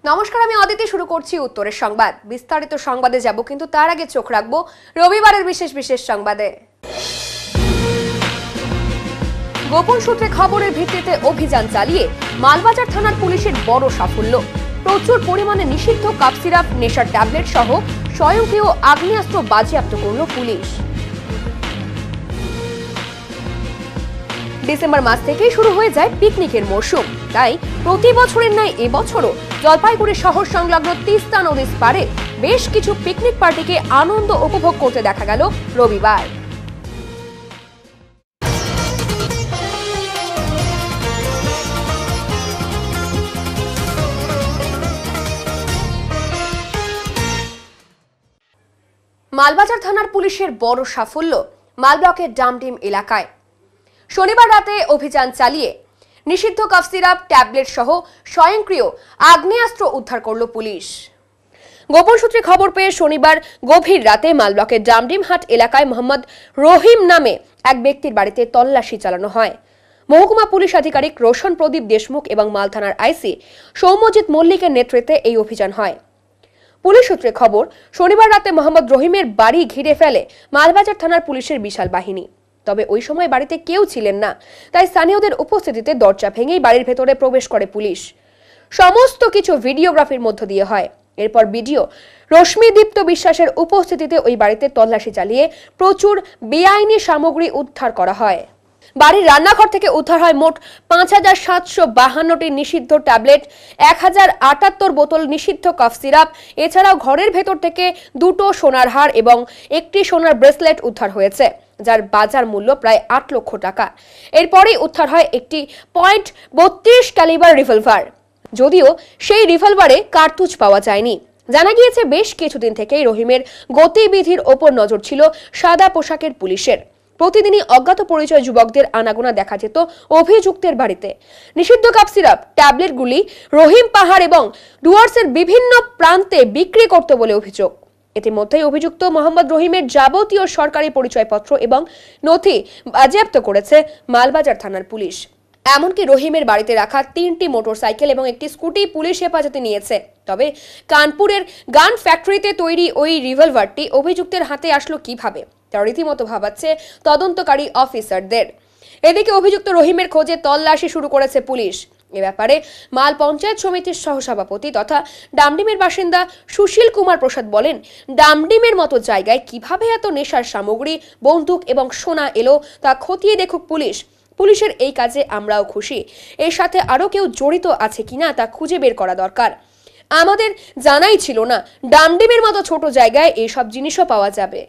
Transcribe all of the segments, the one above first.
নমস্কার, আমি অদিতি। শুরু করছি উত্তরের সংবাদ। বিস্তারিত সংবাদে যাব, কিন্তু তার আগে চোখ রাখবো রবিবারের বিশেষ সংবাদে। গোপন সূত্রে খবরের ভিত্তিতে অভিযান চালিয়ে মালবাজার থানার পুলিশের বড় সাফল্য। প্রচুর পরিমাণে নিষিদ্ধ কাপ সিরাপ, নেশার ট্যাবলেট সহ স্বয়ংক্রিয় আগ্নেয়াস্ত্র বাজেয়াপ্ত করল পুলিশ। ডিসেম্বর মাস থেকেই শুরু হয়ে যায় পিকনিকের মরশুম। তাই প্রতি বছরের ন্যায় এবছরও জলপাইগুড়ি শহর সংলগ্ন তিস্তা নদীর পাড়ে বেশ কিছু পিকনিক পার্টিকে আনন্দ উপভোগ করতে দেখা গেল রবিবার। মালবাজার থানার পুলিশের বড় সাফল্য মাল ব্লকের ডামডিম এলাকায়। শনিবার রাতে অভিযান চালিয়ে নিষিদ্ধ কাপ সিরাপ, ট্যাবলেট সহ স্বয়ংক্রিয় আগ্নেয়াস্ত্র উদ্ধার করল পুলিশ। গোপন সূত্রে খবর পেয়ে শনিবার গভীর রাতে মাল ব্লকের ডামডিম হাট এলাকায় মোহাম্মদ রহিম নামে এক ব্যক্তির বাড়িতে তল্লাশি চালানো হয়। মহকুমা পুলিশ আধিকারিক রোশন প্রদীপ দেশমুখ এবং মাল থানার আইসি সৌম্যজিৎ মল্লিকের নেতৃত্বে এই অভিযান হয়। পুলিশ সূত্রে খবর, শনিবার রাতে মোহাম্মদ রহিমের বাড়ি ঘিরে ফেলে মালবাজার থানার পুলিশের বিশাল বাহিনী। তবে ওই সময় বাড়িতে কেউ ছিলেন না, তাই স্থানীয়দের উপস্থিতিতে দরজা ভেঙেই বাড়ির ভেতরে প্রবেশ করে পুলিশ। সমস্ত কিছু ভিডিওগ্রাফির মধ্য দিয়ে হয়। এরপর ভিডিও রশ্মিদীপ্ত বিশ্বাসের উপস্থিতিতে ওই বাড়িতে তল্লাশি চালিয়ে প্রচুর বেআইনি সামগ্রী উদ্ধার করা হয়। বাড়ির রান্নাঘর থেকে উদ্ধার হয় মোট ৫,৭৫২টি নিষিদ্ধ ট্যাবলেট, ১,০৭৮ বোতল নিষিদ্ধ কাফ সিরাপ। এছাড়াও ঘরের ভেতর থেকে 2টো সোনার হার এবং একটি সোনার ব্রেসলেট উদ্ধার হয়েছে, যার বাজার মূল্য প্রায় ৮ লক্ষ টাকা। এরপরেই উদ্ধার হয় একটি .32 ক্যালিবার রিভলভার, যদিও সেই রিভলভারে কার্তুজ পাওয়া যায়নি। জানা গিয়েছে, বেশ কিছুদিন থেকেই রহিমের গতিবিধির ওপর নজর ছিল সাদা পোশাকের পুলিশের। প্রতিদিনই অজ্ঞাত পরিচয় যুবকদের আনাগোনা দেখা যেত অভিযুক্তের বাড়িতে। নিষিদ্ধ কাপ সিরাপ, ট্যাবলেটগুলি রহিম পাহাড় এবং ডুয়ার্সের বিভিন্ন প্রান্তে বিক্রি করত বলে অভিযোগ। ইতিমধ্যেই অভিযুক্ত মোহাম্মদ রহিমের যাবতীয় সরকারি পরিচয়পত্র এবং নথি বাজেয়াপ্ত করেছে মালবাজার থানার পুলিশ। এমনকি রহিমের বাড়িতে রাখা 3টি মোটরসাইকেল এবং একটি স্কুটি পুলিশ হেফাজতে নিয়েছে। তবে কানপুরের গান ফ্যাক্টরিতে তৈরি ওই রিভলভারটি অভিযুক্তের হাতে আসলো কিভাবে, তা রীতিমতো ভাবাচ্ছে তদন্তকারী অফিসারদের। এদিকে অভিযুক্ত রহিমের খোঁজে তল্লাশি শুরু করেছে পুলিশ। এ ব্যাপারে মাল পঞ্চায়েত সমিতির সহসভাপতি তথা ডামডিমের বাসিন্দা সুশীল কুমার প্রসাদ বলেন, ডামডিমের মতো জায়গায় কিভাবে এত নেশার সামগ্রী, বন্দুক এবং সোনা এলো তা খতিয়ে দেখুক পুলিশ। পুলিশের এই কাজে আমরাও খুশি। এর সাথে আরো কেউ জড়িত আছে কিনা তা খুঁজে বের করা দরকার। আমাদের জানাই ছিল না ডামডিমের মতো ছোট জায়গায় এইসব জিনিসও পাওয়া যাবে।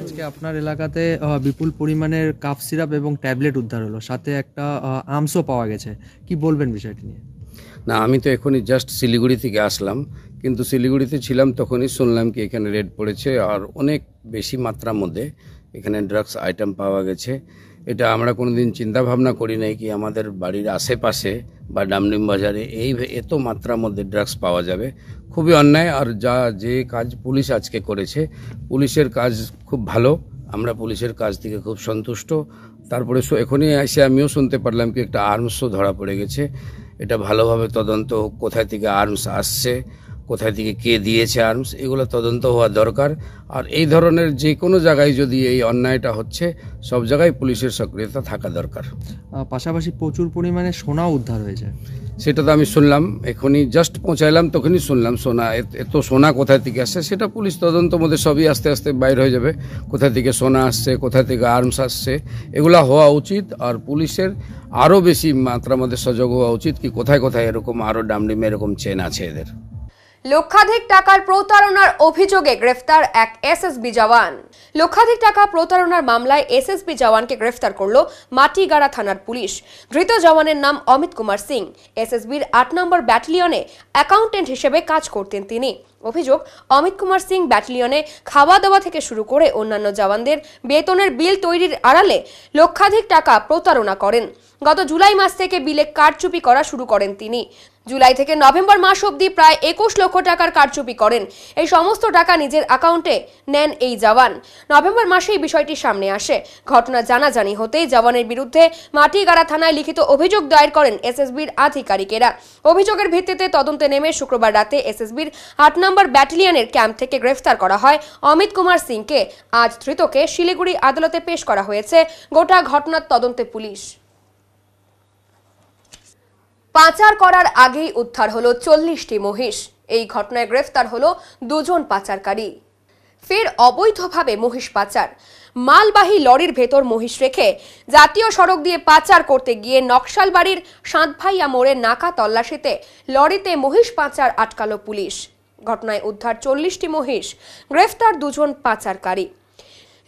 আজকে আপনার এলাকাতে বিপুল পরিমাণের কাপ সিরাপ এবং ট্যাবলেট উদ্ধার হলো, সাথে একটা আর্মসও পাওয়া গেছে। কি বলবেন বিষয়টি নিয়ে? না, আমি তো এখনই জাস্ট শিলিগুড়ি থেকে আসলাম, কিন্তু শিলিগুড়িতে ছিলাম তখনই শুনলাম কি এখানে রেড পড়েছে আর অনেক বেশি মাত্রার মধ্যে এখানে ড্রাগস আইটেম পাওয়া গেছে। এটা আমরা কোনোদিন চিন্তা ভাবনা করি নাই কি আমাদের বাড়ির আশেপাশে বা ডামডিম বাজারে এত মাত্রার মধ্যে ড্রাগস পাওয়া যাবে। খুবই অন্যায়। আর যে কাজ পুলিশ আজকে করেছে, পুলিশের কাজ খুব ভালো। আমরা পুলিশের কাজ থেকে খুব সন্তুষ্ট। তারপরে এখনই এসে আমিও শুনতে পারলাম কি একটা আর্মসও ধরা পড়ে গেছে। এটা ভালোভাবে তদন্ত হোক, কোথায় থেকে আর্মস আসছে, কোথায় থেকে কে দিয়েছে আর্মস, এগুলো তদন্ত হওয়া দরকার। আর এই ধরনের যে কোনো জায়গায় যদি এই অন্যায়টা হচ্ছে, সব জায়গায় পুলিশের সক্রিয়তা থাকা দরকার। পাশাপাশি প্রচুর পরিমাণে সোনা উদ্ধার হয়েছে, সেটা তো আমি শুনলাম, এখনই জাস্ট পৌঁছাইলাম তখনই শুনলাম সোনা। এত সোনা কোথায় থেকে আসছে সেটা পুলিশ তদন্ত মধ্যে সবই আস্তে আস্তে বাইর হয়ে যাবে। কোথায় থেকে সোনা আসছে, কোথায় থেকে আর্মস আসছে, এগুলা হওয়া উচিত। আর পুলিশের আরও বেশি মাত্রার মধ্যে সজাগ হওয়া উচিত কি কোথায় কোথায় এরকম আরও ডামডিমে এরকম চেন আছে এদের। লক্ষাধিক টাকার প্রতারণার অভিযোগে গ্রেফতার এক এসএসবি জওয়ান। লক্ষাধিক টাকা প্রতারণার মামলায় এসএসবি জওয়ানকে গ্রেফতার করল মাটিগাড়া থানার পুলিশ। ধৃত জওয়ানের নাম অমিত কুমার সিং। এসএসবির ৮ নম্বর ব্যাটালিয়নে অ্যাকাউন্টেন্ট হিসেবে কাজ করতেন তিনি। অভিযোগ, অমিত কুমার সিং ব্যাটালিয়নে খাওয়া দাওয়া থেকে শুরু করে অন্যান্য জওয়ানদের বেতনের বিল তৈরির আড়ালে লক্ষাধিক টাকা প্রতারণা করেন। গত জুলাই মাস থেকে বিলে কারচুপি করা শুরু করেন তিনি। জুলাই থেকে নভেম্বর মাস অবধি প্রায় ২১ লক্ষ টাকার কারচুপি করেন। এই সমস্ত টাকা নিজের অ্যাকাউন্টে নেন এই জওয়ান। নভেম্বর মাসেই বিষয়টি সামনে আসে। ঘটনা জানাজানি হতেই জওয়ানের বিরুদ্ধে মাটিগাড়া থানায় লিখিত অভিযোগ দায়ের করেন এসএসবির আধিকারিকেরা। অভিযোগের ভিত্তিতে তদন্তে নেমে শুক্রবার রাতে এসএসবির ৮ নম্বর ব্যাটালিয়নের ক্যাম্প থেকে গ্রেফতার করা হয় অমিত কুমার সিংকে। আজ ধৃতকে শিলিগুড়ি আদালতে পেশ করা হয়েছে। গোটা ঘটনার তদন্তে পুলিশ। পাচার করার আগেই উদ্ধার হলো ৪০টি মহিষ। এই ঘটনায় গ্রেফতার হলো ২ জন পাচারকারী। ফের অবৈধভাবে মহিষ পাচার। মালবাহী লরির ভেতর মহিষ রেখে জাতীয় সড়ক দিয়ে পাচার করতে গিয়ে নকশালবাড়ির সাঁতভাইয়া মোড়ে নাকা তল্লাশিতে লরিতে মহিষ পাচার আটকালো পুলিশ। ঘটনায় উদ্ধার ৪০টি মহিষ, গ্রেফতার ২ জন পাচারকারী।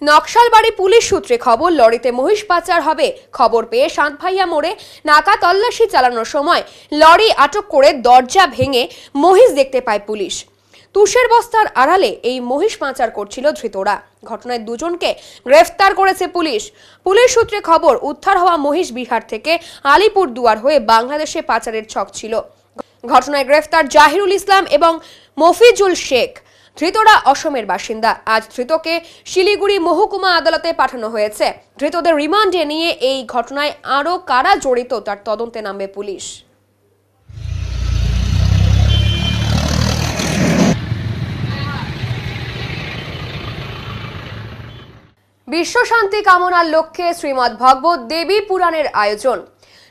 নকশালবাড়ি পুলিশ সূত্রে খবর, লরিতে মহিষ পাচার হবে খবর পেয়ে সাঁতভাইয়া মোড়ে নাকা তল্লাশি চালানোর সময় লরি আটক করে দরজা ভেঙে মহিষ দেখতে পায় পুলিশ। তুষের বস্তার আড়ালে এই মহিষ পাচার করছিল ধৃতরা। ঘটনায় ২ জনকে গ্রেফতার করেছে পুলিশ। পুলিশ সূত্রে খবর, উদ্ধার হওয়া মহিষ বিহার থেকে আলিপুরদুয়ার হয়ে বাংলাদেশে পাচারের ছক ছিল। ঘটনায় গ্রেফতার জাহিরুল ইসলাম এবং মফিজুল শেখ। ধৃতরা অসমের বাসিন্দা। আজ ধৃতকে শিলিগুড়ি মহকুমা আদালতে পাঠানো হয়েছে। ধৃতদের রিমান্ডে নিয়ে এই ঘটনায় আরও কারা জড়িত তার তদন্তে নামবে পুলিশ। বিশ্ব শান্তি কামনার লক্ষ্যে শ্রীমদ্ ভগবত দেবী পুরাণের আয়োজন।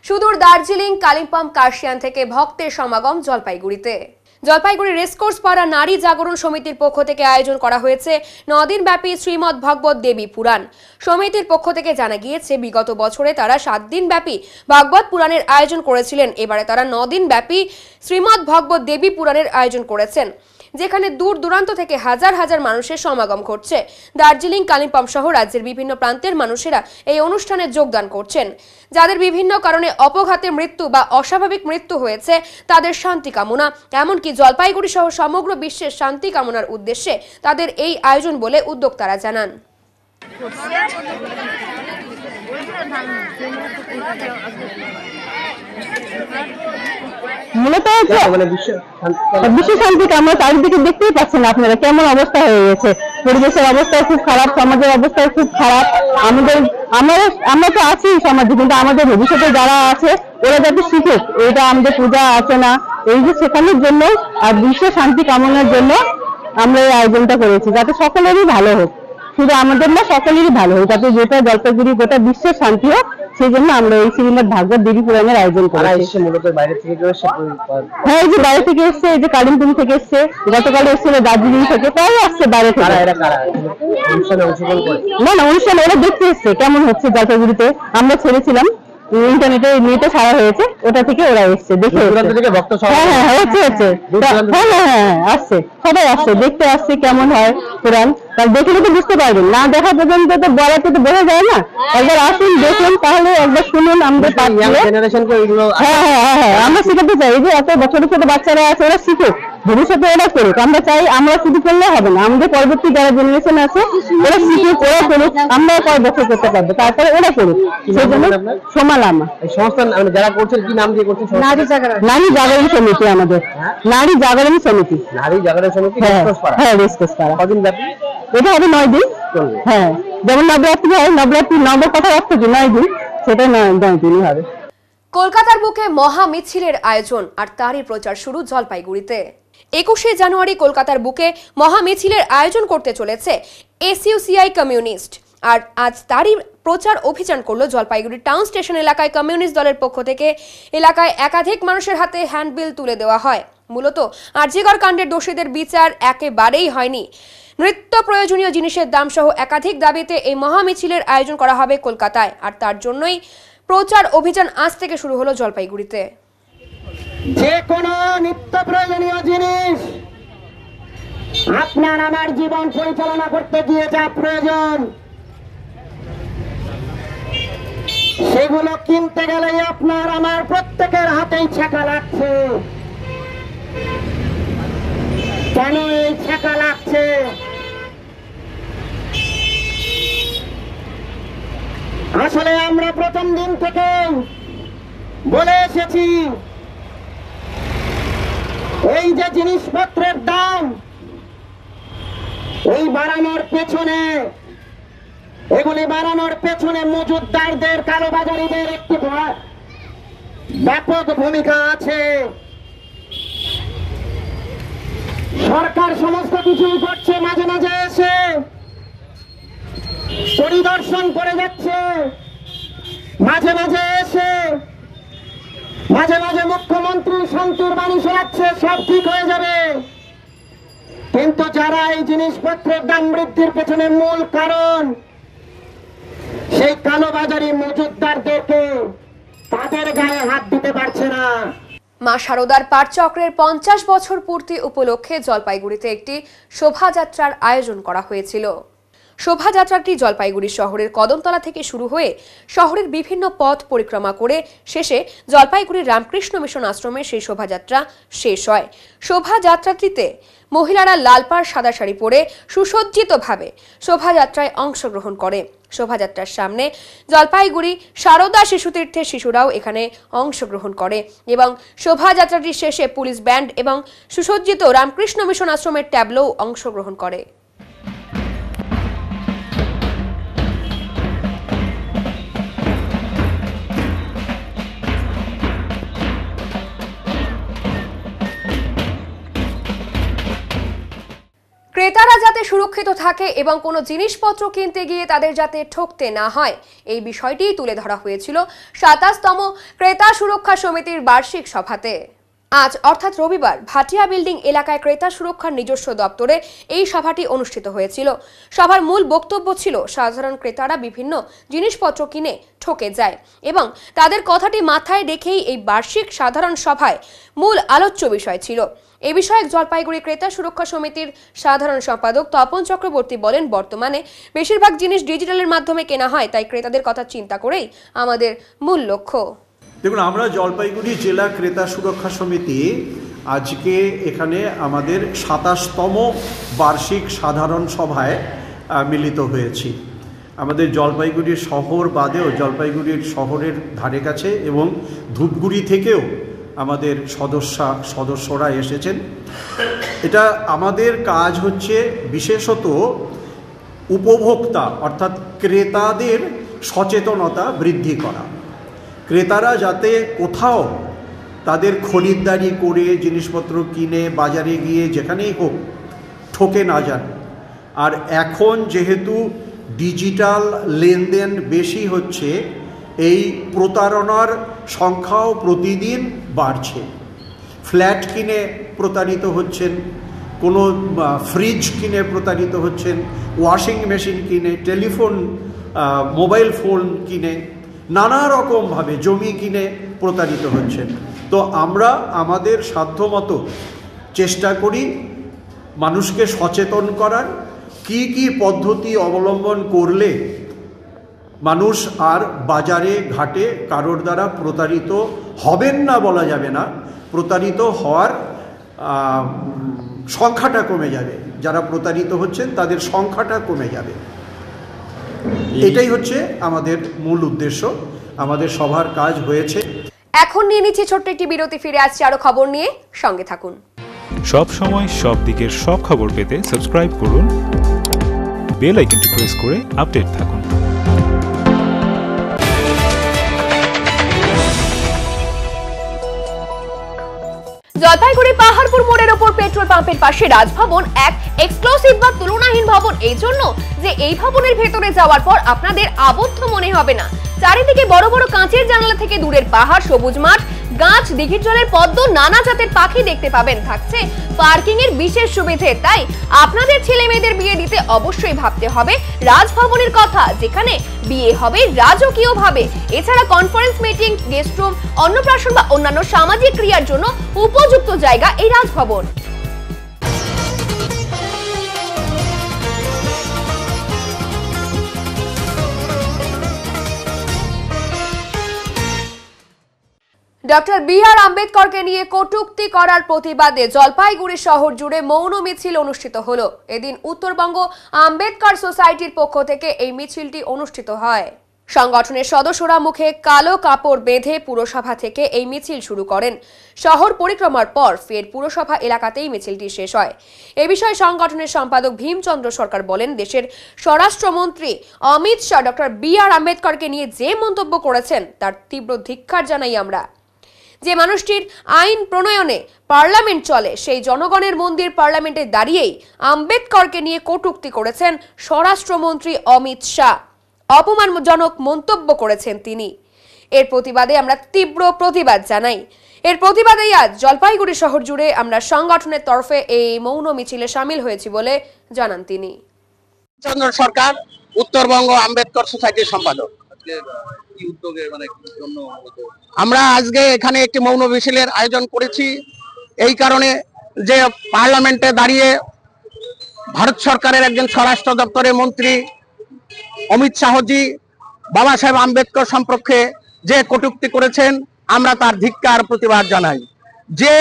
সুদূর দার্জিলিং, কালিম্পং, কার্শিয়াং থেকে ভক্তের সমাগম জলপাইগুড়িতে। জলপাইগুড়ি রেসকোর্স পাড়া নারী জাগরণ সমিতির পক্ষ থেকে আয়োজন করা হয়েছে ৯ দিনব্যাপী শ্রীমদ্ ভগবত দেবী পুরাণ। সমিতির পক্ষ থেকে জানা গিয়েছে, বিগত বছরে তারা ৭ দিনব্যাপী ভাগবত পুরাণের আয়োজন করেছিলেন। এবারে তারা ৯ দিনব্যাপী শ্রীমদ্ ভগবত দেবী পুরাণের আয়োজন করেছেন, যেখানে দূর দূরান্ত থেকে হাজার হাজার মানুষের সমাগম ঘটছে। দার্জিলিং, কালিম্পং সহ রাজ্যের বিভিন্ন প্রান্তের মানুষেরা এই অনুষ্ঠানে যোগদান করছেন। যাদের বিভিন্ন কারণে অপঘাতে মৃত্যু বা অস্বাভাবিক মৃত্যু হয়েছে, তাদের শান্তি কামনা, এমনকি জলপাইগুড়ি সহ সমগ্র বিশ্বের শান্তি কামনার উদ্দেশ্যে তাদের এই আয়োজন বলে উদ্যোক্তারা জানান। মূলত বিশ্ব শান্তি কামনা চারিদিকে দেখতেই পাচ্ছেন আপনারা কেমন অবস্থা হয়ে গেছে। পরিবেশের অবস্থা খুব খারাপ, সমাজের অবস্থা খুব খারাপ। আমরা তো আছি সমাজে, কিন্তু আমাদের ভবিষ্যতে যারা আছে ওরা যাতে শিখে এটা আমাদের পূজা আর্চনা এই যে শেখানোর জন্য আর বিশ্ব শান্তি কামনার জন্য আমরা এই আয়োজনটা করেছি, যাতে সকলেরই ভালো হোক। শুধু আমাদের না, সকলেরই ভালো হোক, যাতে গোটা জলপাইগুড়ি গোটা বিশ্বের শান্তি হোক। সেই জন্য আমরা এই শ্রীমদ্ ভাগবত দেবী পুরাণের আয়োজন করেছি। হ্যাঁ, এই যে বাইরে থেকে এসছে, এই যে কালিম্পং থেকে এসছে, গতকাল এসেছিল দার্জিলিং থেকে, প্রায় আসছে বাইরে থেকে। না না, অনুষ্ঠান ওরা দেখতে এসছে কেমন হচ্ছে জলপাইগুড়িতে। আমরা ছেড়েছিলাম ইন্টারনেটে, নেটে ছাড়া হয়েছে, ওটা থেকে ওরা এসছে দেখে। আসছে, সবাই আসছে, দেখতে আসছে কেমন হয় পুরাণ। তার দেখলে তো বুঝতে পারবেন, না দেখা পর্যন্ত তো বলাতে তো বোঝা যায় না। একবার আসুন, দেখুন, তাহলে একবার শুনুন আমাদের। হ্যাঁ, আমরা শিখাতে চাই যে এত ছোট ছোট বাচ্চারা আছে, ওরা শিখুক, ভবিষ্যতে ওরা করুক। আমরা চাই আমরা শুধু করলে হবে না, আমাদের পরবর্তী যারা জেনারেশন আছে ওরা শিখুক, ওরা করুক, আমরা কয়েক বছর করতে পারবো, তারপরে ওরা করুক। সেই জন্য সমালামা সংস্থা যারা করছেন, কি নাম দিয়ে করছেন? নারী জাগরণ সমিতি। আমাদের নারী জাগরণ সমিতি। হ্যাঁ, রেসকোর্স পাড়া। কদিন ব্যাপী এটা হবে? 9 দিন। হ্যাঁ, যেমন নবরাত্রি হয়, নবরাত্রি কথা রাখতে 9 দিন, সেটা 9 দিনই হবে। কলকাতার বুকে মহা মিছিলের আয়োজন আর তারই প্রচার শুরু জলপাইগুড়িতে। 21শে জানুয়ারি কলকাতার বুকে মহা মিছিলের আয়োজন করতে চলেছে এসইউসিআই কমিউনিস্ট। আর আজ তারই প্রচার অভিযান করলো জলপাইগুড়ি টাউন স্টেশন এলাকায়। কমিউনিস্ট দলের পক্ষ থেকে এলাকায় একাধিক মানুষের হাতে হ্যান্ডবিল তুলে দেওয়া হয়। মূলত আরজিকর কাণ্ডের দোষীদের বিচার একেবারেই হয়নি। নিত্য প্রয়োজনীয় জিনিসের দাম সহ একাধিক দাবিতে এই মহা মিছিলের আয়োজন করা হবে কলকাতায়। আর তার জন্যই প্রচার অভিযান আজ থেকে শুরু হলো জলপাইগুড়িতে। যে কোনো নিত্য প্রয়োজনীয় জিনিস আপনার আমার জীবন পরিচালনা করতে গিয়ে যা প্রয়োজন সেগুলো কিনতে গেলেই আপনার আমার প্রত্যেকের হাতেই ছ্যাঁকা লাগছে। কেন এই ছ্যাঁকা লাগছে? আসলে আমরা প্রথম দিন থেকে বলে এসেছি, এই যে জিনিসপত্রের দাম এই বাড়ানোর পেছনে, এগুলি বাড়ানোর পেছনে মজুতদারদের, কালোবাজারিদের একটি ব্যাপক ভূমিকা আছে। সরকার সমস্ত কিছুই করছে, মাঝে মাঝে এসে পরিদর্শন করে যাচ্ছে, মাঝে মাঝে এসে মাঝে মাঝে মুখ্যমন্ত্রী শান্তির বাণী শোনাচ্ছে, সব ঠিক হয়ে যাবে। কিন্তু যারা এই জিনিসপত্রের দাম বৃদ্ধির পেছনে মূল কারণ, সেই কালোবাজারি মজুতদারদেরকে তাদের গায়ে হাত দিতে পারছে না। মা শারদার পাঠচক্রের 50 বছর পূর্তি উপলক্ষে জলপাইগুড়িতে একটি শোভাযাত্রার আয়োজন করা হয়েছিল। শোভাযাত্রাটি জলপাইগুড়ি শহরের কদমতলা থেকে শুরু হয়ে শহরের বিভিন্ন পথ পরিক্রমা করে শেষে জলপাইগুড়ির রামকৃষ্ণ মিশন আশ্রমে সেই শোভাযাত্রা শেষ হয়। শোভাযাত্রাটিতে মহিলারা লাল পাড় সাদা শাড়ি পরে সুসজ্জিতভাবে শোভাযাত্রায় অংশগ্রহণ করে। শোভাযাত্রার সামনে জলপাইগুড়ি শারদা শিশুতীর্থের শিশুরাও এখানে অংশগ্রহণ করে এবং শোভাযাত্রাটির শেষে পুলিশ ব্যান্ড এবং সুসজ্জিত রামকৃষ্ণ মিশন আশ্রমের ট্যাবলোও অংশগ্রহণ করে। ক্রেতারা যাতে সুরক্ষিত থাকে এবং কোনো জিনিসপত্র কিনতে গিয়ে তাদের যাতে ঠকতে না হয়, এই বিষয়টি তুলে ধরা হয়েছিল 27তম ক্রেতা সুরক্ষা সমিতির বার্ষিক সভাতে। আজ অর্থাৎ রবিবার ভাটিয়া বিল্ডিং এলাকায় ক্রেতা সুরক্ষার নিজস্ব দপ্তরে এই সভাটি অনুষ্ঠিত হয়েছিল। সভার মূল বক্তব্য ছিল, সাধারণ ক্রেতারা বিভিন্ন জিনিসপত্র কিনে ঠকে যায় এবং তাদের কথাটি মাথায় রেখেই এই বার্ষিক সাধারণ সভায় মূল আলোচ্য বিষয় ছিল। এই বিষয়ে জলপাইগুড়ি ক্রেতা সুরক্ষা সমিতির সাধারণ সম্পাদক তপন চক্রবর্তী বলেন, বর্তমানে বেশিরভাগ জিনিস ডিজিটালের মাধ্যমে কেনা হয়, তাই ক্রেতাদের কথা চিন্তা করেই আমাদের মূল লক্ষ্য। দেখুন, আমরা জলপাইগুড়ি জেলা ক্রেতা সুরক্ষা সমিতি আজকে এখানে আমাদের 27তম বার্ষিক সাধারণ সভায় মিলিত হয়েছি। আমাদের জলপাইগুড়ির শহর বাদেও জলপাইগুড়ির শহরের ধারে কাছে এবং ধূপগুড়ি থেকেও আমাদের সদস্যরা এসেছেন। এটা আমাদের কাজ হচ্ছে বিশেষত উপভোক্তা অর্থাৎ ক্রেতাদের সচেতনতা বৃদ্ধি করা। ক্রেতারা যাতে কোথাও তাদের খরিদ্দারি করে জিনিসপত্র কিনে বাজারে গিয়ে যেখানেই হোক ঠকে না যান। আর এখন যেহেতু ডিজিটাল লেনদেন বেশি হচ্ছে, এই প্রতারণার সংখ্যাও প্রতিদিন বাড়ছে। ফ্ল্যাট কিনে প্রতারিত হচ্ছেন, কোনো ফ্রিজ কিনে প্রতারিত হচ্ছেন, ওয়াশিং মেশিন কিনে, টেলিফোন মোবাইল ফোন কিনে, নানা রকমভাবে জমি কিনে প্রতারিত হচ্ছেন। তো আমরা আমাদের সাধ্যমতো চেষ্টা করি মানুষকে সচেতন করার, কি কি পদ্ধতি অবলম্বন করলে মানুষ আর বাজারে ঘাটে কারোর দ্বারা প্রতারিত হবেন না বলা যাবে না, প্রতারিত হওয়ার সংখ্যাটা কমে যাবে। যারা প্রতারিত হচ্ছেন তাদের সংখ্যাটা কমে যাবে। এটাই হচ্ছে আমাদের মূল উদ্দেশ্য। আমাদের সবার কাজ হয়েছে। এখন নিয়ে নিচ্ছি ছোট্ট একটি বিরতি, ফিরে আসছি আরো খবর নিয়ে, সঙ্গে থাকুন। সব সময় সব দিকের সব খবর পেতে সাবস্ক্রাইব করুন, বেল আইকনটি প্রেস করে আপডেট থাকুন। জলপাইগুড়ি পাহাড়পুর মোড়ের ওপর পেট্রোল পাম্পের পাশে রাজভবন এক এক্সক্লুসিভ বা তুলনাহীন ভবন, এই জন্য যে এই ভবনের ভেতরে যাওয়ার পর আপনাদের আবদ্ধ মনে হবে না। চারিদিকে বড় বড় কাঁচের জানালা থেকে দূরের পাহাড়, সবুজ মাঠ, গাছ, দিঘির জলের পদ্ম, নানা জাতের পাখি দেখতে পাবেন। থাকছে পার্কিং এর বিশেষ সুবিধে। তাই আপনাদের ছেলে মেয়েদের বিয়ে দিতে অবশ্যই ভাবতে হবে রাজভবনের কথা, যেখানে বিয়ে হবে রাজকীয় ভাবে। এছাড়া কনফারেন্স, মিটিং, গেস্ট রুম, অন্নপ্রাশন বা অন্যান্য সামাজিক ক্রিয়ার জন্য উপযুক্ত জায়গা এই রাজভবন। Doctor B.R.. আম্বেদকরকে নিয়ে কটূক্তি করার প্রতিবাদে জলপাইগুড়ি শহর জুড়ে মৌন মিছিল অনুষ্ঠিত হলো। এদিন উত্তরবঙ্গ আম্বেদকর সোসাইটির পক্ষ থেকে এই মিছিলটি অনুষ্ঠিত হয়। সংগঠনের সদস্যরা মুখে কালো কাপড় বেঁধে পুরসভা থেকে এই মিছিল শুরু করেন। শহর পরিক্রমার পর ফের পুরসভা এলাকাতেই মিছিলটি শেষ হয়। এ বিষয়ে সংগঠনের সম্পাদক ভীমচন্দ্র সরকার বলেন, দেশের স্বরাষ্ট্রমন্ত্রী অমিত শাহ ডক্টর বি.আর. আম্বেদকরকে নিয়ে যে মন্তব্য করেছেন তার তীব্র ধিক্কার জানাই আমরা। যে মানুষটির আইন প্রণয়নে পার্লামেন্ট চলে, সেই জনগণের মন্দির পার্লামেন্টে দাঁড়িয়েই আম্বেদকরকে নিয়ে কটূক্তি করেছেন স্বরাষ্ট্রমন্ত্রী অমিত শাহ। অপমানজনক মন্তব্য করেছেন তিনি। এর প্রতিবাদে আমরা তীব্র প্রতিবাদ জানাই। এর প্রতিবাদেই আজ জলপাইগুড়ি শহর জুড়ে আমরা সংগঠনের তরফে এই মৌন মিছিলে শামিল হয়েছি বলে জানান তিনি। চন্দ্র সরকার, উত্তরবঙ্গ আম্বেদকর সোসাইটির সম্পাদক। আমরা আজকে এখানে একটি মৌন মিছিলের আয়োজন করেছি এই কারণে যে পার্লামেন্টে দাঁড়িয়ে ভারত সরকারের একজন স্বরাষ্ট্র দপ্তরের মন্ত্রী অমিত শাহজি বাবা সাহেব আম্বেদকর সম্পর্কে যে কটূক্তি করেছেন, আমরা তার ধিক্কার প্রতিবাদ জানাই। যে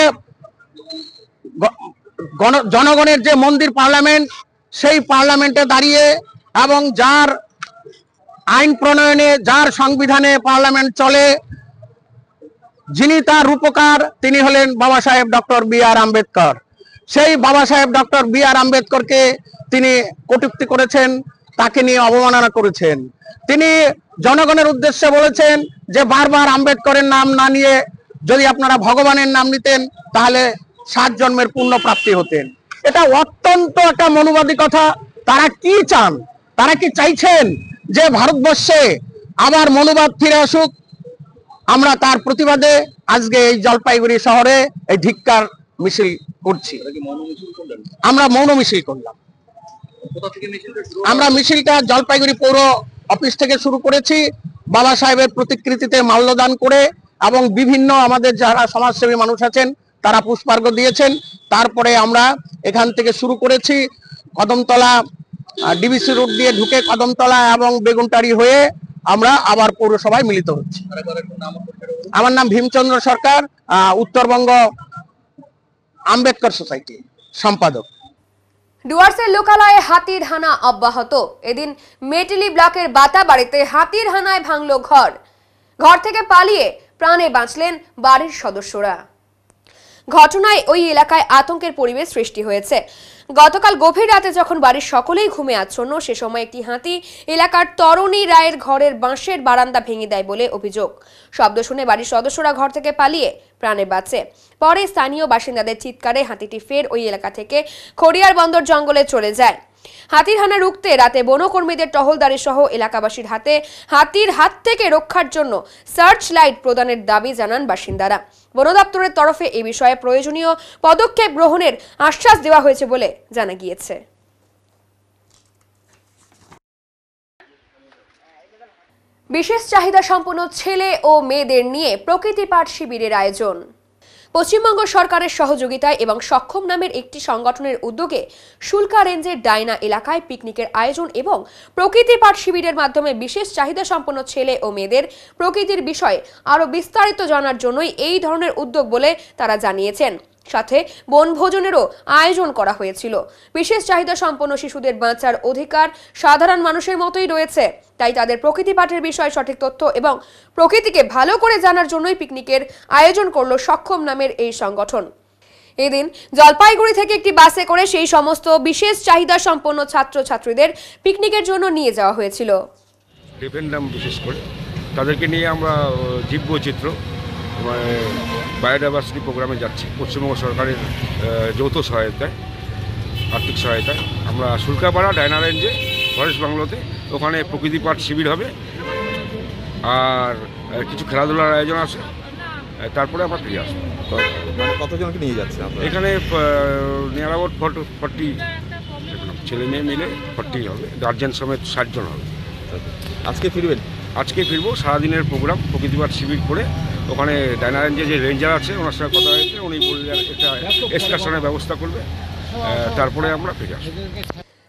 জনগণের যে মন্দির পার্লামেন্ট, সেই পার্লামেন্টে দাঁড়িয়ে এবং যার আইন প্রণয়নে, যার সংবিধানে পার্লামেন্ট চলে, যিনি তার রূপকার, তিনি হলেন বাবা সাহেব ডক্টর বি.আর. আম্বেদকর। সেই বাবা সাহেব ডক্টর বি.আর. আম্বেদকরকে তিনি কটূক্তি করেছেন, তাকে নিয়ে অবমাননা করেছেন। তিনি জনগণের উদ্দেশ্যে বলেছেন যে বারবার আম্বেদকরের নাম না নিয়ে যদি আপনারা ভগবানের নাম নিতেন তাহলে 7 জন্মের পুণ্য প্রাপ্তি হতেন। এটা অত্যন্ত একটা মনুবাদী কথা। তারা কি চান? তারা কি চাইছেন যে ভারতবর্ষে আবার মনুবাদ ফিরে আসুক? আমরা তার প্রতিবাদে আজকে এই জলপাইগুড়ি শহরে এই ধিক্কার মিছিল করছি। আমরা মৌন মিছিল করলাম। আমরা মিছিলটা জলপাইগুড়ি পৌর অফিস থেকে শুরু করেছি, বাবা সাহেবের প্রতিকৃতিতে মাল্যদান করে, এবং বিভিন্ন আমাদের যারা সমাজসেবী মানুষ আছেন তারা পুষ্পার্ঘ্য দিয়েছেন। তারপরে আমরা এখান থেকে শুরু করেছি কদমতলা ডিবিসি রোড দিয়ে ঢুকে কদমতলা এবং বেগুনটারি হয়ে আমরা আবার পৌরসভায় মিলিত হচ্ছি। আমার নাম ভীমচন্দ্র সরকার, উত্তরবঙ্গ আম্বেদকর সোসাইটি সম্পাদক। ডুয়ার্সের লোকালয়ে হাতির হানা অব্যাহত। এদিন মেটেলি ব্লকের বাতাবাড়িতে হাতির হানায় ভাঙল ঘর। ঘর থেকে পালিয়ে প্রাণে বাঁচলেন বাড়ির সদস্যরা। ঘটনায় ওই এলাকায় আতঙ্কের পরিবেশ সৃষ্টি হয়েছে। গতকাল গভীর রাতে যখন বাড়ির সকলেই ঘুমে আচ্ছন্ন, সে সময় একটি হাতি এলাকার তরুণী রায়ের ঘরের বাঁশের বারান্দা ভেঙে দেয় বলে অভিযোগ। শব্দ শুনে বাড়ির সদস্যরা ঘর থেকে পালিয়ে প্রাণে বাঁচে। পরে স্থানীয় বাসিন্দাদের চিৎকারে হাতিটি ফের ওই এলাকা থেকে খড়িয়ার বন্দর জঙ্গলে চলে যায়। হাতির হানা রুখতে রাতে বনকর্মীদের টহলদারি সহ এলাকাবাসীর হাতে হাতির হাত থেকে রক্ষার জন্য সার্চ লাইট প্রদানের দাবি জানান বাসিন্দারা। বন দপ্তরের তরফে এ বিষয়ে প্রয়োজনীয় পদক্ষেপ গ্রহণের আশ্বাস দেওয়া হয়েছে বলে জানা গিয়েছে। বিশেষ চাহিদা সম্পন্ন ছেলে ও মেয়েদের নিয়ে প্রকৃতি পাঠ শিবিরের আয়োজন। পশ্চিমবঙ্গ সরকারের সহযোগিতায় এবং সক্ষম নামের একটি সংগঠনের উদ্যোগে শুল্কা রেঞ্জের ডাইনা এলাকায় পিকনিকের আয়োজন এবং প্রকৃতি পাঠ শিবিরের মাধ্যমে বিশেষ চাহিদা সম্পন্ন ছেলে ও মেয়েদের প্রকৃতির বিষয়ে আরো বিস্তারিত জানার জন্যই এই ধরনের উদ্যোগ বলে তারা জানিয়েছেন। সাথে বনভোজনেরও আয়োজন করা হয়েছিল। বিশেষ চাহিদা সম্পন্ন শিশুদের বাঁচার অধিকার সাধারণ মানুষের মতোই রয়েছে, তাই তাদের প্রকৃতি পাঠের বিষয়ে সঠিক তথ্য এবং প্রকৃতিকে ভালো করে জানার জন্যই পিকনিকের আয়োজন করলো সক্ষম নামের এই সংগঠন। এদিন জলপাইগুড়ি থেকে একটি বাসে করে সেই সমস্ত বিশেষ চাহিদা সম্পন্ন ছাত্রছাত্রীদের পিকনিকের জন্য নিয়ে যাওয়া হয়েছিল। রেফারেন্ডাম বিশেষ করে তাদেরকে নিয়ে আমরা জীববৈচিত্র্য বায়োডাইভার্সিটি প্রোগ্রামে যাচ্ছি। পশ্চিমবঙ্গ সরকারের যৌথ সহায়তায়, আর্থিক সহায়তায় আমরা শুল্কাপাড়া ডায়না রেঞ্জে ফরেস্ট বাংলোতে ওখানে প্রকৃতি পাঠ শিবির হবে, আর কিছু খেলাধুলার আয়োজন আছে, তারপরে আমরা ফিরে আসবো। কতজনকে নিয়ে যাচ্ছে এখানে? নিয়ার অ্যাবাউট 40 ছেলে মেয়ে মিলে 40 হবে, গার্জেন সমেত 60 জন হবে। আজকে ফিরবেন? আজকে ফিরবো। সারাদিনের প্রোগ্রাম প্রকৃতি পাঠ শিবির করে ওখানে ডায়না রেঞ্জে যে রেঞ্জার আছে ওনার সঙ্গে কথা হয়েছে, উনি বললেন একটা এক্সকারশনের ব্যবস্থা করবে, তারপরে আমরা ফিরে আসবো।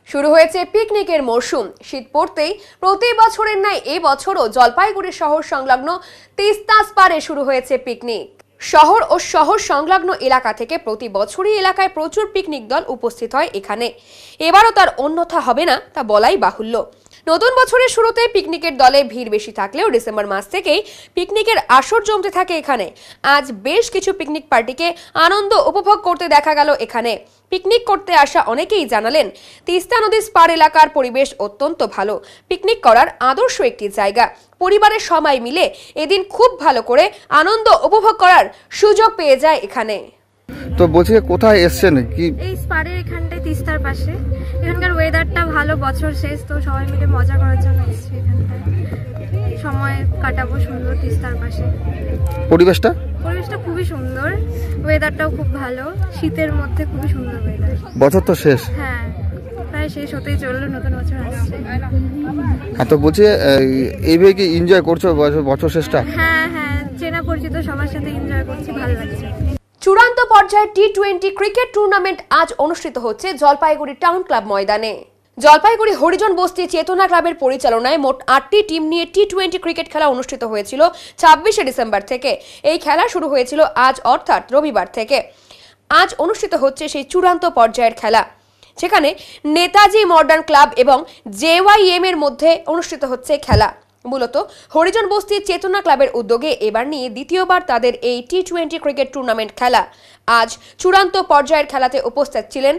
শুরু হয়েছে পিকনিকের মরশুম। শীত পড়তেই প্রতি বছরের ন্যায় এবছরও জলপাইগুড়ি শহর সংলগ্ন তিস্তাস পাড়ে শুরু হয়েছে পিকনিক। শহর ও শহর সংলগ্ন এলাকা থেকে প্রতি বছরই এলাকায় প্রচুর পিকনিক দল উপস্থিত হয় এখানে। এবারও তার অন্যথা হবে না তা বলাই বাহুল্য। নতুন বছরের শুরুতে পিকনিকের দলে ভিড় বেশি থাকলেও ডিসেম্বর মাস থেকেই পিকনিকের আসর জমতে থাকে এখানে। আজ বেশ কিছু পিকনিক পার্টিকে আনন্দ উপভোগ করতে দেখা গেল এখানে। পিকনিক করতে আসা অনেকেই জানালেন তিস্তা নদীর পার এলাকার পরিবেশ অত্যন্ত ভালো, পিকনিক করার আদর্শ একটি জায়গা। পরিবারের সবাই মিলে এদিন খুব ভালো করে আনন্দ উপভোগ করার সুযোগ পেয়ে যায় এখানে। তো বলছি কোথায় এসছেন কি? এই স্পারের এখানটায় তিস্তার পাশে। এখানকার ওয়েদারটা ভালো, বছর শেষ তো সবাই মিলে মজা করার জন্য এসেছি এখানটায়। সময় কাটাবো সুন্দর তিস্তার পাশে। পরিবেশটা খুবই সুন্দর, ওয়েদারটাও খুব ভালো, শীতের মধ্যে খুবই সুন্দর ওয়েদার। বছর তো শেষ। হ্যাঁ, প্রায় শেষ হতেই চললো, নতুন বছর আসছে। হ্যাঁ, তো বলছি এইভাবে কি এনজয় করছো বছর শেষটা? হ্যাঁ, চেনা পরিচিত সবার সাথে এনজয় করছি, ভালো লাগছে। চূড়ান্ত পর্যায়ে টি-20 ক্রিকেট টুর্নামেন্ট আজ অনুষ্ঠিত হচ্ছে জলপাইগুড়ি টাউন ক্লাব ময়দানে। জলপাইগুড়ি হরিজন বস্তি চেতনা ক্লাবের পরিচালনায় মোট 8টি টিম নিয়ে টি-20 ক্রিকেট খেলা অনুষ্ঠিত হয়েছিল 26শে ডিসেম্বর থেকে। এই খেলা শুরু হয়েছিল আজ অর্থাৎ রবিবার থেকে। আজ অনুষ্ঠিত হচ্ছে সেই চূড়ান্ত পর্যায়ের খেলা, যেখানে নেতাজি মডার্ন ক্লাব এবং JYM এর মধ্যে অনুষ্ঠিত হচ্ছে খেলা। মূলত হরিজন বস্তি চেতনা ক্লাবের উদ্যোগে এবার নিয়ে দ্বিতীয়বার তাদের এই টি-20 ক্রিকেট টুর্নামেন্ট খেলা। আজ চূড়ান্ত পর্যায়ের খেলাতে উপস্থিত ছিলেন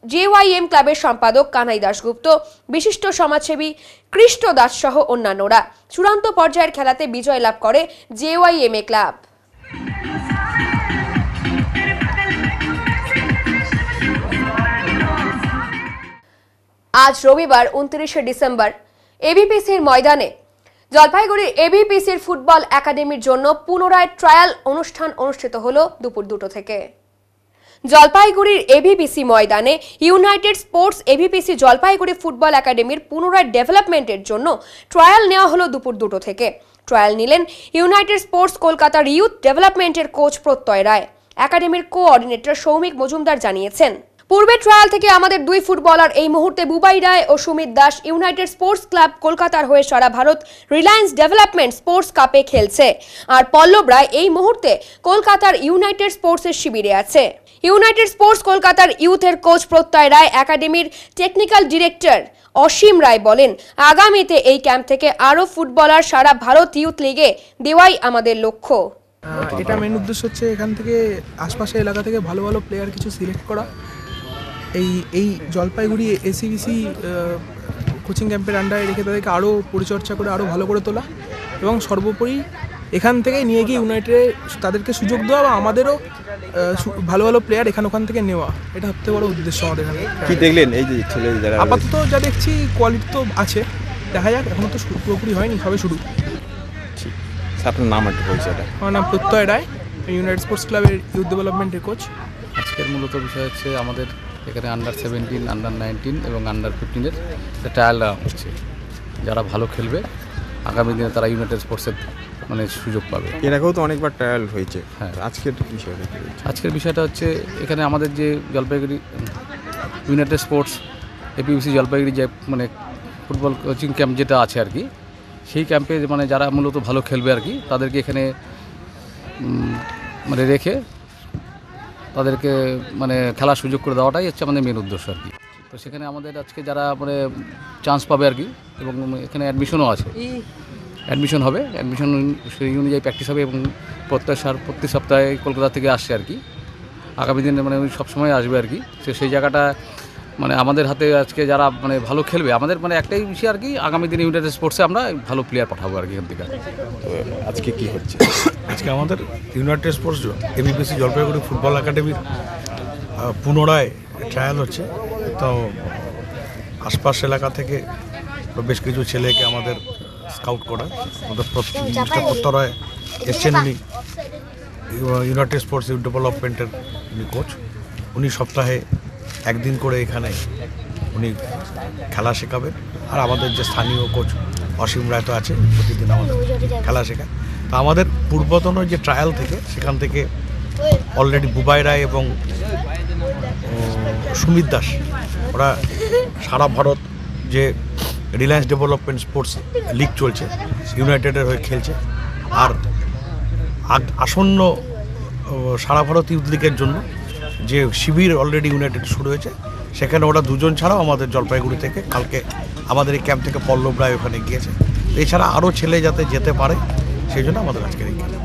JYM ক্লাবের সম্পাদক কানাই দাশগুপ্ত, বিশিষ্ট সমাজসেবী কৃষ্ণ দাস সহ অন্যান্যরা। চূড়ান্ত পর্যায়ের খেলাতে বিজয় লাভ করে JYM ক্লাব। আজ রবিবার 29শে ডিসেম্বর এবিপিসির ময়দানে জলপাইগুড়ির এবিপিসির ফুটবল একাডেমির জন্য পুনরায় ট্রায়াল অনুষ্ঠান অনুষ্ঠিত হলো দুপুর 2টো থেকে। জলপাইগুড়ির এবিপিসি ময়দানে ইউনাইটেড স্পোর্টস এবিপিসি জলপাইগুড়ি ফুটবল একাডেমির পুনরায় ডেভেলপমেন্টের জন্য ট্রায়াল নেওয়া হলো দুপুর 2টো থেকে। ট্রায়াল নিলেন ইউনাইটেড স্পোর্টস কলকাতার ইউথ ডেভেলপমেন্টের কোচ প্রত্যয় রায়। একাডেমির কোঅর্ডিনেটর সৌমিক মজুমদার জানিয়েছেন, পূর্বে ট্রায়াল থেকে আমাদের দুই ফুটবলার এই মুহূর্তে বুবাই রায় ও Sumit Das United Sports Club কলকাতার হয়ে সারা ভারত রিলায়েন্স ডেভেলপমেন্ট স্পোর্টস কাপে খেলছে, আর পল্লব রায় এই মুহূর্তে কলকাতার ইউনাইটেড স্পোর্টসের শিবিরে আছে। ইউনাইটেড স্পোর্টস কলকাতার ইউথের কোচ প্রত্যয় রায়, একাডেমির টেকনিক্যাল ডিরেক্টর অসীম রায় বলেন, আগামীতে এই ক্যাম্প থেকে আরও ফুটবলার সারা ভারত ইউথ লিগে দেওয়াই আমাদের লক্ষ্য। এটা মেন উদ্দেশ্য হচ্ছে এখান থেকে আশপাশের এলাকা থেকে ভালো ভালো প্লেয়ার কিছু সিলেক্ট করা, এই জলপাইগুড়ি এসিবিসি কোচিং ক্যাম্পের আন্ডারে রেখে তাদেরকে আরও পরিচর্যা করে আরও ভালো করে তোলা, এবং সর্বোপরি এখান থেকে নিয়ে গিয়ে ইউনাইটেডে তাদেরকে সুযোগ দেওয়া বা আমাদেরও ভালো ভালো প্লেয়ার ওখান থেকে নেওয়া, এটা সবথেকে বড় উদ্দেশ্য আমাদের এখানে। কি দেখলেন এই যে ছেলে যারা আপাতত যা দেখছি কোয়ালিটি তো আছে, দেখা যাক, এখনও তো পুরোপুরি হয়নি, সবে শুরু। আপনার নাম একটু পরিচয়টা? আমার নাম প্রত্যয় রায়, ইউনাইটেড স্পোর্টস ক্লাবের ইউথ ডেভেলপমেন্টের কোচ। আজকের মূলত বিষয় হচ্ছে আমাদের এখানে আন্ডার-17, আন্ডার-19 এবং আন্ডার-15-এর একটা ট্রায়াল দেওয়া হচ্ছে। যারা ভালো খেলবে আগামী দিনে তারা ইউনাইটেড স্পোর্টসের সুযোগ পাবে। এর আগেও তো অনেকবার ট্রায়াল হয়েছে। হ্যাঁ, আজকের বিষয়টা হচ্ছে এখানে আমাদের যে জলপাইগুড়ি ইউনাইটেড স্পোর্টস এপিবিসি জলপাইগুড়ি যে ফুটবল কোচিং ক্যাম্প যেটা আছে আর কি, সেই ক্যাম্পে যারা মূলত ভালো খেলবে আর কি, তাদেরকে এখানে রেখে তাদেরকে খেলার সুযোগ করে দেওয়াটাই হচ্ছে আমাদের মেন উদ্দেশ্য আর কি। তো সেখানে আমাদের আজকে যারা চান্স পাবে আর কি, এবং এখানে অ্যাডমিশনও আছে, অ্যাডমিশন হবে, অ্যাডমিশন সেই অনুযায়ী প্র্যাকটিস হবে, এবং প্রতি সপ্তাহে কলকাতা থেকে আসছে আর কি। আগামী দিনে সবসময় আসবে আর কি। সেই জায়গাটা আমাদের হাতে আজকে যারা ভালো খেলবে, আমাদের একটাই বিষয় আর কি, আগামী দিনে ইউনাইটেড স্পোর্টসে আমরা ভালো প্লেয়ার পাঠাবো আর কি এখান থেকে। আজকে কি হচ্ছে? আজকে আমাদের ইউনাইটেড স্পোর্টস এবিপিসি জলপাইগুড়ি ফুটবল একাডেমির পুনরায় ট্রায়াল হচ্ছে। তো আশপাশ এলাকা থেকে বেশ কিছু ছেলেকে আমাদের স্কাউট করা, আমাদের প্রত্যয় এসছেন, উনি ইউনাইটেড স্পোর্টস ইউথ ডেভেলপমেন্টের উনি কোচ। উনি সপ্তাহে একদিন করে এখানে উনি খেলা শেখাবেন, আর আমাদের যে স্থানীয় কোচ অসীম রায় তো আছে, প্রতিদিন আমাদের খেলা শেখায়। তো আমাদের পূর্বতন যে ট্রায়াল থেকে সেখান থেকে অলরেডি বুবাই রায় এবং সুমিত দাস ওরা সারা ভারত যে রিলায়েন্স ডেভেলপমেন্ট স্পোর্টস লিগ চলছে ইউনাইটেডের হয়ে খেলছে, আর আসন্ন সারা ভারত ইউথ লীগের জন্য যে শিবির অলরেডি ইউনাইটেড শুরু হয়েছে, সেখানে ওরা 2 জন ছাড়াও আমাদের জলপাইগুড়ি থেকে কালকে আমাদের এই ক্যাম্প থেকে পল্লব রায় ওখানে গিয়েছে। এছাড়া আরও ছেলে যাতে যেতে পারে সেই জন্য আমাদের আজকের এই ক্যাম্প।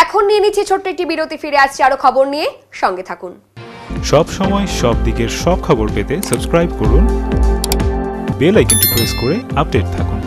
এখন নিয়ে নিচ্ছি ছোট্ট একটি বিরতি, ফিরে আসছি আরো খবর নিয়ে, সঙ্গে থাকুন। সব সময় সব দিকের সব খবর পেতে সাবস্ক্রাইব করুন, বেল আইকনটি প্রেস করে আপডেট থাকুন।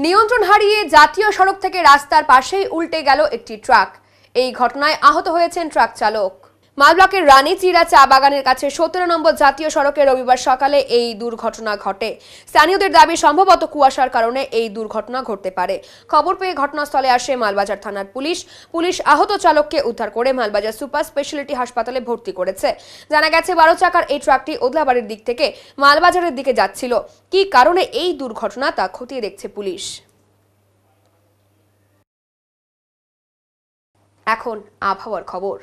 নিয়ন্ত্রণ হারিয়ে জাতীয় সড়ক থেকে রাস্তার পাশেই উল্টে গেল একটি ট্রাক। এই ঘটনায় আহত হয়েছেন ট্রাক চালক। মালব্লকের রানীচিরা চা বাগানের কাছে 17 নম্বর জাতীয় সড়কে রবিবার সকালে এই দুর্ঘটনা ঘটে। স্থানীয়দের দাবি সম্ভবত কুয়াশার কারণে এই দুর্ঘটনা ঘটতে পারে। খবর পেয়ে ঘটনাস্থলে আসে মালবাজার থানার পুলিশ আহত চালককে উদ্ধার করে মালবাজার সুপার স্পেশালিটি হাসপাতালে ভর্তি করেছে। জানা গেছে 12 চাকার এই ট্রাকটি ওদলাবাড়ির দিক থেকে মালবাজারের দিকে যাচ্ছিল। কি কারণে এই দুর্ঘটনা তা খতিয়ে দেখছে পুলিশ। এখন আবহাওয়ার খবর।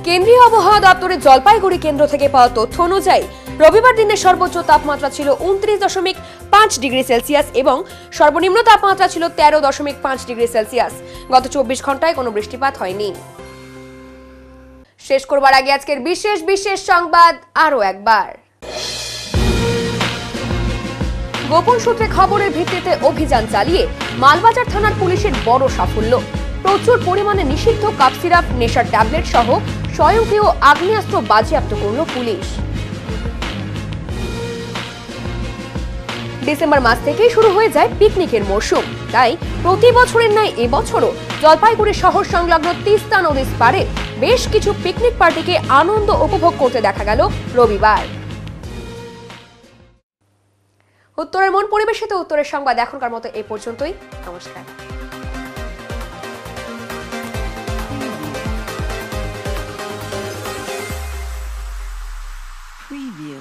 কেন্দ্রীয় আবহাওয়া দপ্তরের জলপাইগুড়ি কেন্দ্র থেকে পাওয়া তথ্য অনুযায়ী রবিবার দিনের সর্বোচ্চ তাপমাত্রা ছিল 29.5 ডিগ্রি সেলসিয়াস এবং সর্বনিম্ন তাপমাত্রা ছিল 13.5 ডিগ্রি সেলসিয়াস। গত 24 ঘন্টায় কোনো বৃষ্টিপাত হয়নি। শেষ করবার আগে আজকের বিশেষ সংবাদ আরো একবার। গোপন সূত্রে খবরের ভিত্তিতে অভিযান চালিয়ে মালবাজার থানার পুলিশের বড় সাফল্য। প্রচুর পরিমাণে নিষিদ্ধ কাপ সিরাপ, নেশার ট্যাবলেট সহ স্বয়ংক্রিয় আগ্নেয়াস্ত্র বাজেয়াপ্ত করল পুলিশ। ডিসেম্বর মাস থেকেই শুরু হয়ে যায় পিকনিকের মরশুম, তাই প্রতি বছরের ন্যায় এবছরও জলপাইগুড়ি শহর সংলগ্ন তিস্তা নদীর পাড়ে বেশ কিছু পিকনিক পার্টিকে আনন্দ উপভোগ করতে দেখা গেল রবিবার। উত্তরের মন পরিবেশিত উত্তরের সংবাদ এখনকার মতো এই পর্যন্তই। নমস্কার। Preview.